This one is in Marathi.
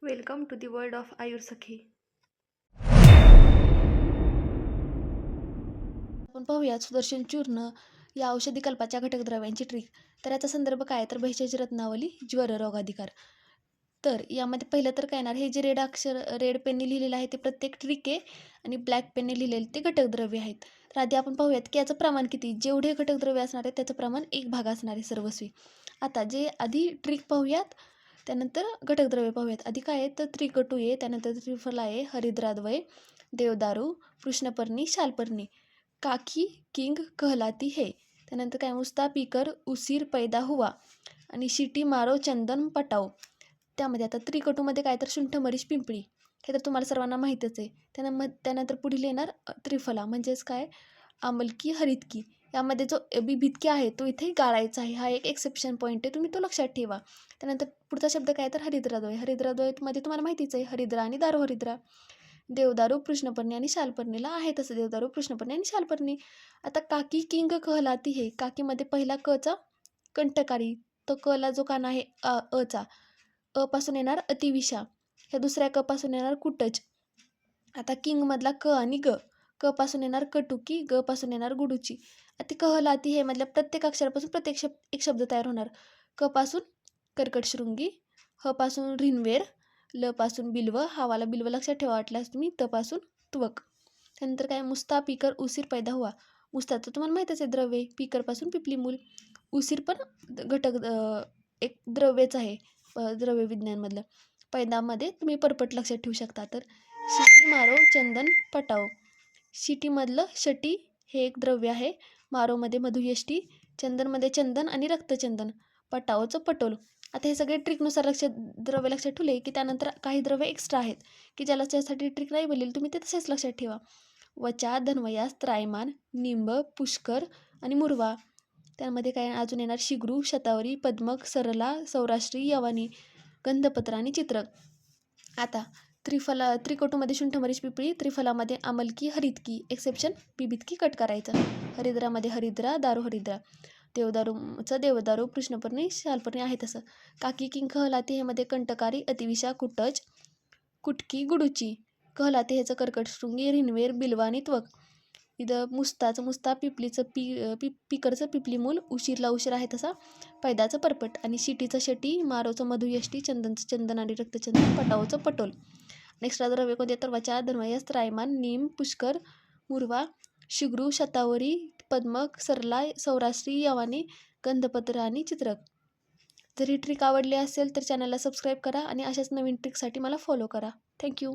Welcome to the world of Ayur Sakhi. आपण पाहूया सुदर्शन चूर्ण या औषधी कल्पाच्या घटकद्रव्यांची ट्रिक. तर याचा संदर्भ काय तर भेषज रत्नावली ज्वररोगाधिकार. तर यामध्ये पहिलं तर काय येणार, हे जे रेड पेनने लिहिलेलं आहे ते प्रत्येक ट्रिक आहे आणि ब्लॅक पेनने लिहिलेले ते घटकद्रव्य आहेत. तर आधी आपण पाहूयात की याचं प्रमाण किती. जेवढे घटकद्रव्य असणार आहे त्याचं प्रमाण 1 भाग असणार आहे सर्वस्वी. आता जे आधी ट्रिक पाहूयात त्यानंतर घटकद्रव्य पाहूयात. आधी काय आहे तर त्रिकटू आहे, त्यानंतर त्रिफला आहे, हरिद्राद्वय, देवदारू, कृष्णपर्णी, शालपर्णी, काकी किंग कहलाती है. त्यानंतर काय मुस्ता पीकर उसीर पैदा हुआ आणि शिटी मारो चंदन पटाओ. त्यामध्ये आता त्रिकटूमध्ये काय तर शुंठ मरीच पिंपळी, हे तर तुम्हाला सर्वांना माहीतच आहे. त्यानंतर पुढील येणार त्रिफला म्हणजेच काय आमलकी हरितकी. यामध्ये जो बिभितकी आहे तो इथे गाळायचा आहे. हा एक एक्सेप्शन पॉईंट आहे, तुम्ही तो लक्षात ठेवा. त्यानंतर पुढचा शब्द काय तर हरिद्राद्वय. हरिद्राद्वयमध्ये तुम्हाला माहितीच आहे, हरिद्रा आणि दारू हरिद्रा. देवदारू कृष्णपर्णी आणि शालपर्णीला आहे तसं देवदारू कृष्णपर्णी आणि शालपर्णी. आता काकी किंग कहलाती है. काकीमध्ये पहिला कचा कंठकारी, तो कला जो काना आहे अचा, पासून येणार अतिविषा. ह्या दुसऱ्या क पासून येणार कुटच. आता किंगमधला क आणि ग, क पासून येणार कटुकी, ग पासून येणार गुडूची. आता कहलाती हे मधल्या प्रत्येक अक्षरापासून प्रत्येक एक शब्द तयार होणार. क पासून कर्कटशृंगी, ह पासून रिनवेर, ल पासून बिल्व, हावाला बिल्व लक्षात ठेवा वाटल्यास तुम्ही, त पासून त्वक. त्यानंतर काय मुस्ता पीकर उसीर पैदा हुआ. मुस्ताचं तुम्हाला माहीतच आहे द्रव्य, पीकरपासून पिपली मूल. उसीर पण घटक एक द्रव्यच आहे द्रव्य विज्ञानमधलं. पैदामध्ये तुम्ही परपट लक्षात ठेवू शकता. तर शिटी मारो चंदन पटाओ. शिटीमधलं शटी हे एक द्रव्य आहे, मारोमध्ये मधुयष्टी, चंदनमध्ये चंदन आणि रक्तचंदन, पटाओचं पटोल. आता हे सगळे ट्रिकनुसार द्रव्य लक्षात ठेवले की त्यानंतर काही द्रव्य एक्स्ट्रा आहेत की ज्याला त्यासाठी ट्रिक नाही बोललेली, तुम्ही ते तसेच लक्षात ठेवा. वचा, धन्वयास, त्रायमान, निंब, पुष्कर आणि मुरवा. त्यामध्ये काय अजून येणार शिग्रू, शतावरी, पद्मक, सरला, सौराष्ट्री, यवानी, गंधपत्र आणि चित्रक. आता त्रिकटूमध्ये शुंठमरीच पिपळी, त्रिफलामध्ये आमलकी हरितकी, एक्सेप्शन बिबितकी कट करायचं. हरिद्रामध्ये हरिद्रा, दारू हरिद्रा, देवदारूचं देवदारू, कृष्णपर्णी, शालपर्णी आहे तसं. काकी किंग कहलाते हे मध्ये कंटकारी, अतिविषा, कुटच, कुटकी, गुडूची. कहलाते ह्याचं कर्कटशृंगी, रिनवेर, बिल्वा आणि त्वक. इथं मुस्ता पिपलीचं पिकरचं पिपली मूल, उशीरला उशीर आहे तसा, पैदाचं परपट आणि शिटीचं शटी, मारोचं मधुयष्टी, चंदनचं चंदन आणि रक्तचंदन, पटाओचं पटोल. नेक्स्ट द्रव्य कोणते तर वचा, धन्वयस, त्रायमान, नीम, पुष्कर, मुरवा, शिग्रू, शतावरी, पद्मक, सरला, सौराष्ट्री, यवानी, गंधपत्र आणि चित्रक. जर ही ट्रिक आवडली असेल तर चॅनलला सबस्क्राईब करा आणि अशाच नवीन ट्रिकसाठी मला फॉलो करा. थँक्यू.